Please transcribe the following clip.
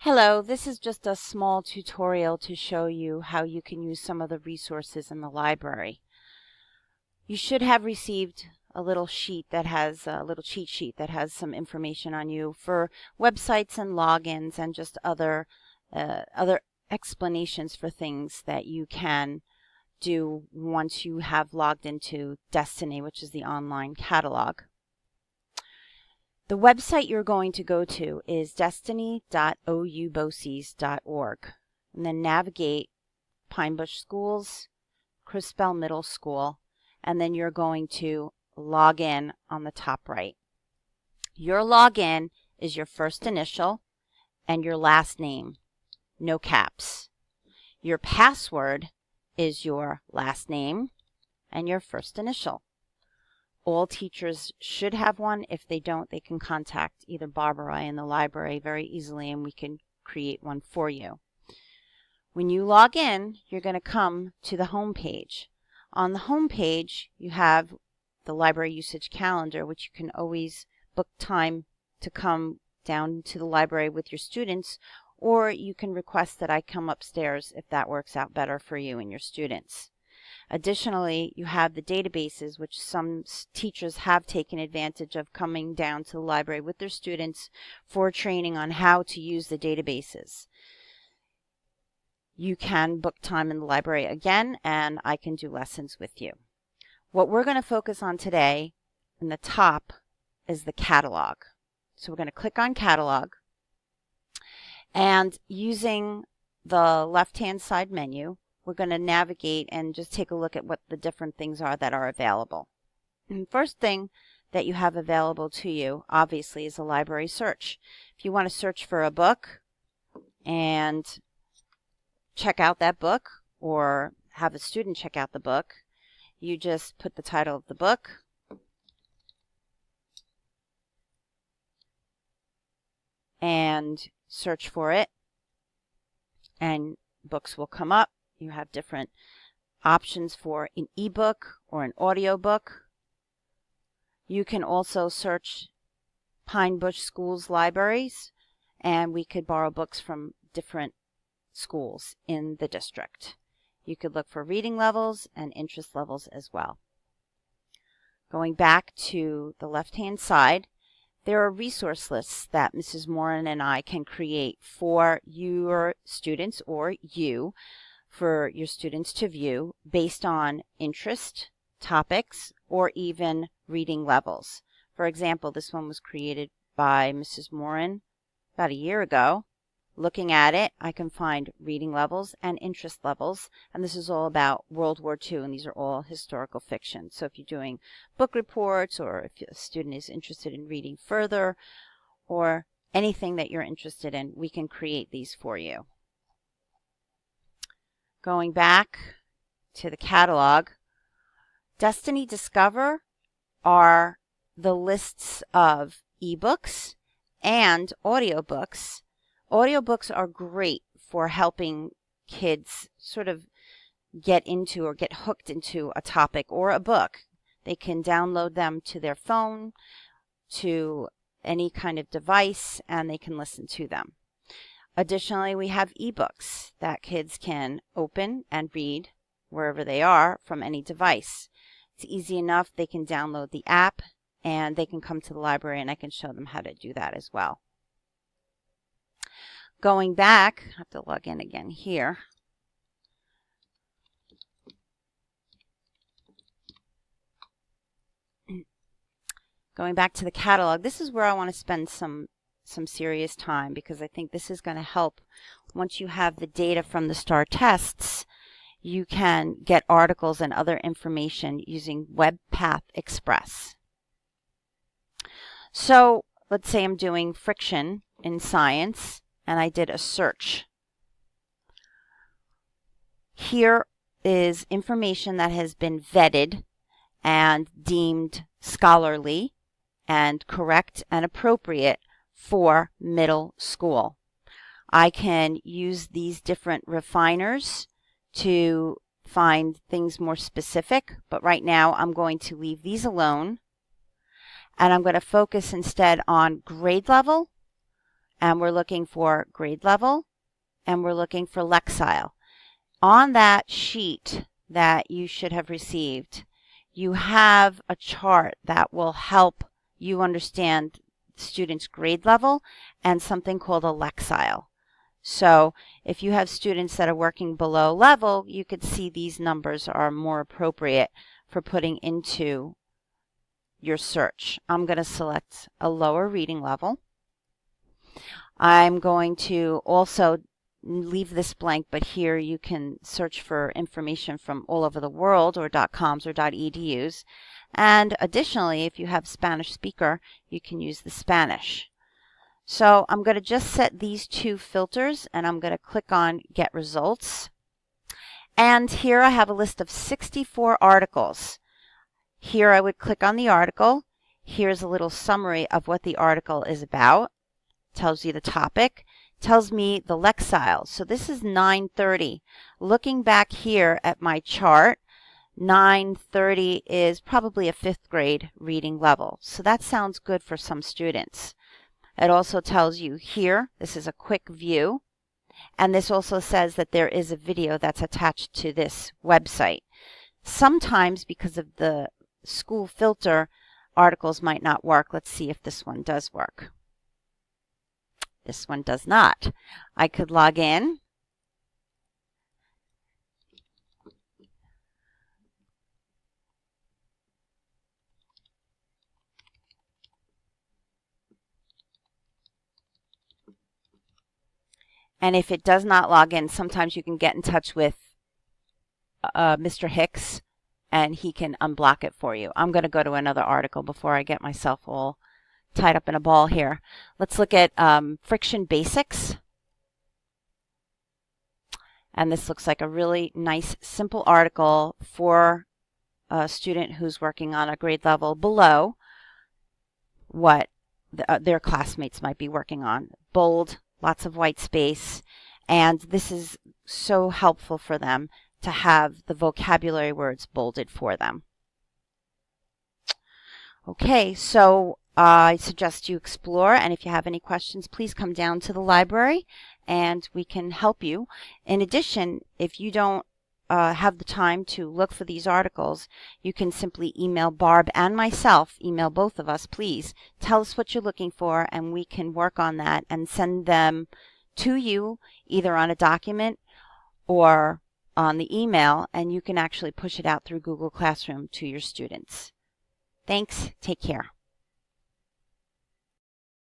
Hello, this is just a small tutorial to show you how you can use some of the resources in the library. You should have received a little sheet that has a little cheat sheet that has some information on you for websites and logins and just other explanations for things that you can do once you have logged into Destiny, which is the online catalog. The website you're going to go to is destiny.ouboces.org, and then navigate Pine Bush Schools, Crispell Middle School, and then you're going to log in on the top right. Your login is your first initial and your last name, no caps. Your password is your last name and your first initial. All teachers should have one. If they don't, they can contact either Barbara or I in the library very easily, and we can create one for you. When you log in, you're going to come to the home page. On the home page, you have the library usage calendar, which you can always book time to come down to the library with your students, or you can request that I come upstairs if that works out better for you and your students. Additionally, you have the databases, which some teachers have taken advantage of coming down to the library with their students for training on how to use the databases. You can book time in the library again, and I can do lessons with you. What we're going to focus on today in the top is the catalog. So we're going to click on catalog, and using the left-hand side menu, we're going to navigate and just take a look at what the different things are that are available. And first thing that you have available to you, obviously, is a library search. If you want to search for a book and check out that book, or have a student check out the book, you just put the title of the book, and search for it, and books will come up. You have different options for an ebook or an audiobook. You can also search Pine Bush Schools libraries, and we could borrow books from different schools in the district. You could look for reading levels and interest levels as well. Going back to the left-hand side, there are resource lists that Mrs. Morin and I can create for your students, or you, for your students to view based on interest, topics, or even reading levels. For example, this one was created by Mrs. Morin about a year ago. Looking at it, I can find reading levels and interest levels, and this is all about World War II, and these are all historical fiction. So if you're doing book reports, or if a student is interested in reading further, or anything that you're interested in, we can create these for you. Going back to the catalog, Destiny Discover are the lists of ebooks and audiobooks. Audiobooks are great for helping kids sort of get into or get hooked into a topic or a book. They can download them to their phone, to any kind of device, and they can listen to them. Additionally, we have ebooks that kids can open and read wherever they are from any device. It's easy enough. They can download the app and they can come to the library, and I can show them how to do that as well. Going back, I have to log in again here. Going back to the catalog, this is where I want to spend some serious time, because I think this is going to help. Once you have the data from the STAR tests, you can get articles and other information using WebPath Express. So let's say I'm doing friction in science, and I did a search. Here is information that has been vetted and deemed scholarly and correct and appropriate for middle school. I can use these different refiners to find things more specific, but right now I'm going to leave these alone, and I'm going to focus instead on grade level and we're looking for grade level, and we're looking for Lexile. On that sheet that you should have received, you have a chart that will help you understand students' grade level and something called a Lexile. So if you have students that are working below level, you could see these numbers are more appropriate for putting into your search. I'm going to select a lower reading level. I'm going to also leave this blank, but here you can search for information from all over the world, or .coms or .edus. And additionally, if you have Spanish speaker, you can use the Spanish. So I'm going to just set these two filters, and I'm going to click on Get Results. And here I have a list of 64 articles. Here I would click on the article. Here's a little summary of what the article is about. Tells you the topic. Tells me the Lexile. So this is 930. Looking back here at my chart, 930 is probably a 5th grade reading level. So that sounds good for some students. It also tells you here, this is a quick view, and this also says that there is a video that's attached to this website. Sometimes, because of the school filter, articles might not work. Let's see if this one does work. This one does not. I could log in. And if it does not log in, sometimes you can get in touch with Mr. Hicks, and he can unblock it for you. I'm going to go to another article before I get myself all tied up in a ball here. Let's look at friction basics. And this looks like a really nice, simple article for a student who's working on a grade level below what their classmates might be working on. Bold, lots of white space, and this is so helpful for them to have the vocabulary words bolded for them. Okay, so I suggest you explore, and if you have any questions, please come down to the library and we can help you. In addition, if you don't have the time to look for these articles, you can simply email Barb and myself, email both of us, please. Tell us what you're looking for, and we can work on that and send them to you either on a document or on the email, and you can actually push it out through Google Classroom to your students. Thanks. Take care.